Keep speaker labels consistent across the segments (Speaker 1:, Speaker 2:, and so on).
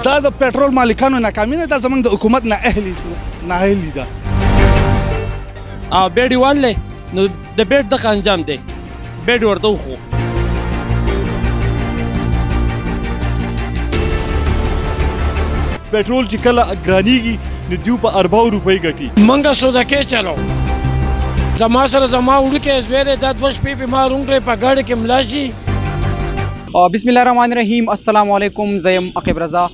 Speaker 1: دا د پټرول مالکانو ناکامي نه ده، زموږ د حکومت نااهلي ده.
Speaker 2: او بیډ یې واللی نو د بیډ دغه انجام دی، بیډ ورته وخو.
Speaker 3: پټرول چې کله ګرانیږي نو دوی په ارباو روپۍ ګټي.
Speaker 2: منګه سوداګۍ چلو زما سره زما وړوکی زوی دی، دا 2 شپې په ما روڼ په ګاډي کې ملا شي.
Speaker 4: بسم الله الرحمن الرحیم. السلام علیکم. زه یم عقیب رضا.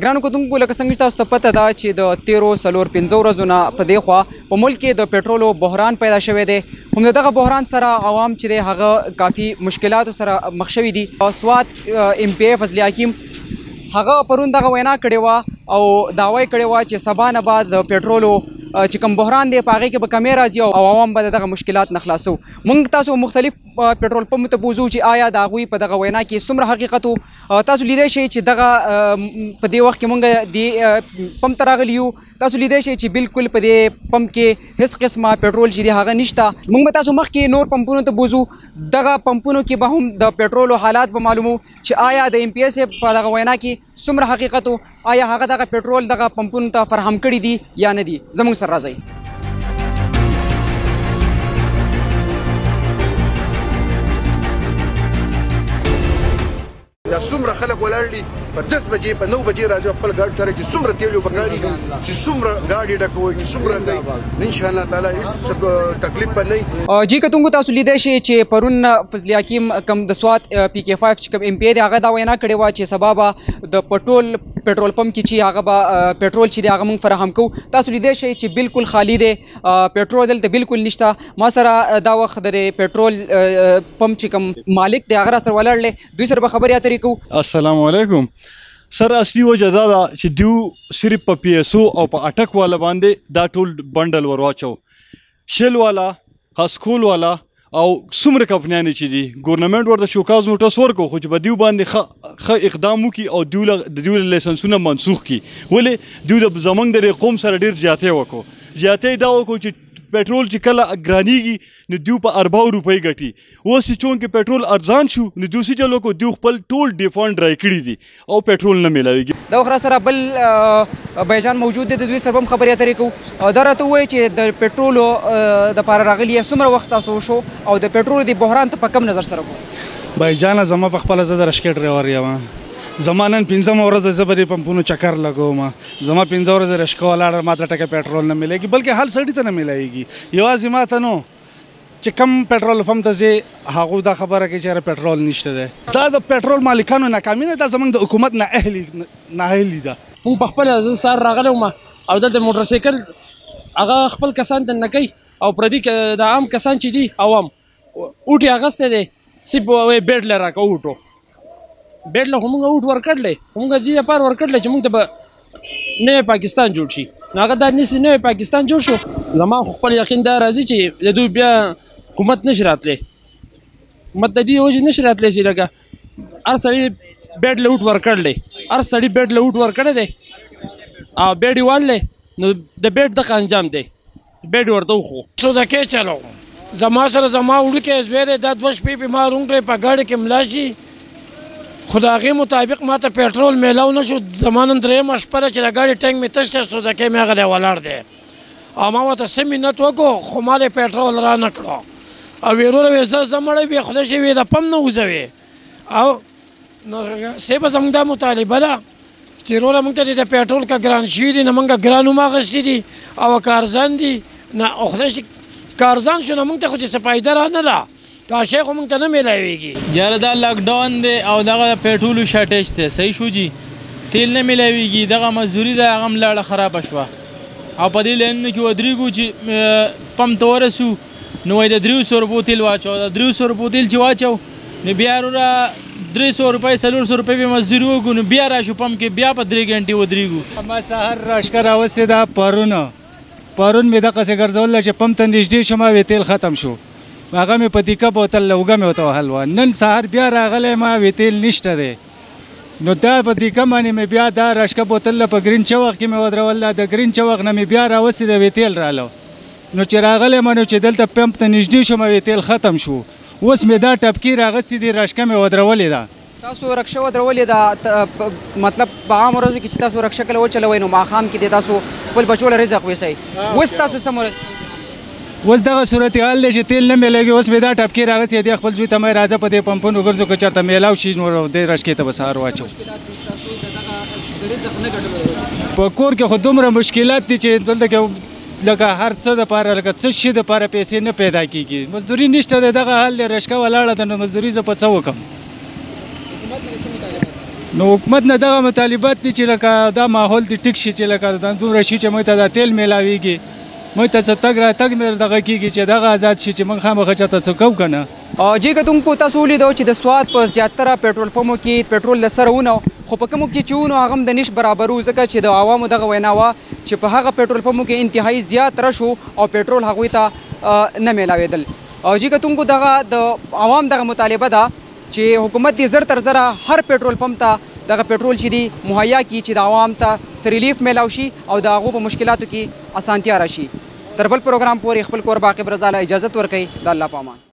Speaker 4: ګرانو کتونکو، لکه څنګه چې تاسو ته پته ده چې د تیرو 4-5 ورځو نه په دې خوا په ملک کې د پټرولو بحران پیدا شوی دی. هم د دغه بحران سره عوام چې دی هغه کافي مشکلاتو سره مخ شوي دي. سوات MPA فضل حکیم هغه پرون دغه وینا کړې وه او دعوی کړې وه چې سبا نه بعد د پټرولو چې کوم بحران دی په هغې کې به کمې راځي او عوام به د دغه مشکلات نه خلاصو. موږ تاسو مختلف پټرول پمپو ته بوځو چې آیا د هغوی په دغه وینا کې څومره حقیقت و. تاسو لیدی شئ چې دغه په دې وخت کې موږ دې پمپ ته راغلي یو. تاسو لیدی شئ چې بالکل په دې پمپ کې هېڅ قسمه پټرول چې دی هغه نشته. موږ به تاسو مخکې نور پمپونو ته بوځو، دغه پمپونو کې به هم د پټرولو حالات به معلومو چې آیا د MPA صاحب په دغه وینا کې څومره حقیقت و، آیا هغه دغه پټرول دغه پمپونو ته فراهم کړي دي یا نه دي. زموږ سره راځئ.
Speaker 5: دا څومره خلک ولاړ دي په 10 بجې په 9 بجې راځي خپل ګاډي ته چې څومره تیل یو بنګاري چې څومره ګاډي ډکوي چې څومره دی ان شاء الله تعالی هیڅ تکلیف به نه.
Speaker 4: جی کتونکو، تاسو لیدی شئ چې پرون فضل حکیم کم د سوات PK5 چې کوم MPA دی هغه دا وینا کړې وه چې سبا به د پټرول پمپ کې چې هغه به پټرول چې دی هغه موږ فراهم کوو. تاسو لیدی شئ چې بالکل خالی دی، پټرول دلته بالکل نشته. ما سره دا وخت د پټرول پمپ چې کوم مالک دی هغه را سره ولاړ دی، دوی سره به خبرې اترې کوو.
Speaker 3: السلام علیکم. سر اصلي وجه دا ده چې دیو صرف په PSO او په اټک والا باندې دا ټول بنډل ور واچو. شل والا، هسکول والا او څومره کمپنیانې چې دي ګورنمنټ ورته شوکاز نوټس ورکړو، خو چې به دیو باندې ښه اقدام وکړي او د دیو لایسنسونه منسوخ کړي. ولې دیو د زموږ د قوم سره ډېر زیاتې وکړو. زیاتې دا وکړو چې پټرول چې کله ګرانیږي نو دیو په ارباو روپۍ ګټي. اوس چې چونکې پټرول ارزان شو نو دوی څه چلو کو دیو خپل ټول ډیفالټ ډرای کړي دي او پټرول نه میلاویږي.
Speaker 4: دا وخت سره بل بیجان موجود دی، د دوی سره هم خبرې اترې کوو. دا راته ووایي چې د پټرولو دپاره راغلي څومره وخت ستاسو وشو او د پټرولو د بحران ته په کم نظر سره ګورئ؟
Speaker 1: بیجانه زما په خپله زه د رشکې ډریور یم. زما نن 5مه ورځ زه به دې پمپونو چکر لګوم. زما 5 ورځې رشکه ولاړه، ما ته ټکه پټرول نه میلیږي، بلکې هر سړي ته نه میلیږي. یوازې ما ته نو چې کم پټرول پمپ ته ځې هغوی دا خبره کوي چې پټرول نشته دی. دا د پټرول مالکانو ناکامي نه ده، زموږ د حکومت نااهلي ده.
Speaker 2: موږ په خپله زه سهار راغلی وم او دلته موټرسایکل هغه خپل کسان دننه کوي او پردي د عام کسان چې دي عوام اوټ یې اخیستی دی، صرف وایي بیډ له راکړه اوټو. بیډ له خو موږ اوټ ورکړلی، خو موږ دې لپاره ورکړلی چې موږ ته به نوی پاکستان جوړ شي. نو هغه دا نیسي نوی پاکستان جوړ شو. زما خو خپل یقین دا راځي چې د دوی بیا حکومت نشي راتلی، حکومت د دې وجې نشي راتلی چې لکه هر سړي بیډ له اوټ ورکړلی، هر سړي بیډ له اوټ ورکړی دی او بیډ یې واللی نو د بیډ دغه انجام دی، بیډ ورته وخو. سوداګۍ چلو زما سره زما وړوکی زوی دی، دا 2 شپې په ما روڼ په ګاډي کې ملا شي. خو د هغې مطابق ما ته پټرول میلاو نه شو. زما نن 3مه شپه ده چې د ګاډي ټینک مې تش دی، سوداګۍ مې هغه دی ولاړ دی او ما ورته څه منت وکړو خو ما د پټرول را نه کړو. او ویروره وې زه مړی بې خدای شي وې د پم نه وځوې. او نو صاحبه زموږ دا مطالبه ده چې وروره موږ ته د پټرول که ګران شوي دي نو موږ ګران هم اخیستي دي او که ارزان دي نه خدای شي که ارزان شو نو موږ ته خو دې څه فایده را نه ده، دا شی خو موږ ته نه میلاویږي.
Speaker 6: یاره دا لاکډاون دی او دغه پټرولو شارټیج دی، صحیح شو جي، تیل نه میلاویږي، دغه مزدوري ده هغه هم لاړه خرابه شوه او په دې لاینونو کې ودرېږو چې پمپ ته ورسو نو وایي د 300 روپو تیل واچو. د 300 روپو تیل چې واچو نو بیا وروره 300 روپۍ 400 روپۍ به مزدوري وکړو نو بیا راشو پمپ کې بیا په 3 غنټې ودرېږو.
Speaker 7: ما سهار راشکه راوستې ده پرون مې دغسې ګرځوله چې پمپ ته نږدې شم او تیل ختم شو. هغه مې په دیکه بوتل لوګه مې ورته وهل وه. نن سهار بیا راغلی ما وی تیل نشته دی نو دا په دیکه باندې مې بیا دا راشکه بوتل په ګرین چوک کې مې ودروله، د ګرین چوک نه مې بیا راوستې د وی تیل راله. نو چې راغلی ما نو چې دلته پمپ ته نږدې شم وی تیل ختم شو. اوس مې دا ټپکې راغستې دي راشکه مې ودرولې ده
Speaker 4: تاسو رکشه ودرولې ده مطلب په عام ورځو کې چې تاسو رکشه کله وچلوئ نو ماښام کې د تاسو خپل بچو له رزق ویسئ اوس تاسو څه مرسته
Speaker 7: اوس دغه صورتحال دی چې تیل نه میلېږي اوس مې دا ټپکې راغسې دی خپل زوی ته مې راځه په دې پمپونو ګرځو که چېرته میلاو شي نو دې رشکې ته به سهار واچو په کور کې خو دومره مشکلات دي چې دلته کې لکه هر څه دپاره لکه څه شي دپاره پیسې نه پیدا کېږي مزدوري نشته دی دغه حال دی رشکه ولاړه ده نو مزدوري زه په څه وکړم نو حکومت نه دغه مطالبات دي چې لکه دا ماحول دې ټیک شي چې لکه دومره شي چې موږ ته دا تیل میلاویږي موږ ته څه تګ راتګ مې دغه کېږي چې دغه آزاد شي چې موږ خامخا چاته څه کوو که نه
Speaker 4: جی کتونکو تاسو ولیدو چې د سوات په زیاتره پېټرول پمپو کې پېټرول له سره ونه خو په کومو کې چې ونه هغه هم د نش برابرو ځکه چې د عوامو دغه وینا وه چې په هغه پېټرول پمپو کې انتهایي زیات رش و او پېټرول هغوی ته نه میلاوېدل جی کتونکو دغه د عوام دغه مطالبه ده چې حکومت دې زر تر زره هر پېټرول پمپ ته دغه پېټرول چې دی مهیا کړي چې د عوام ته څه ریلیف میلاو شي او د هغو په مشکلاتو کې اسانتیا راشي تر بل پروګرام پورې خپل کور باقی برزاله اجازت ورکوي د الله په امان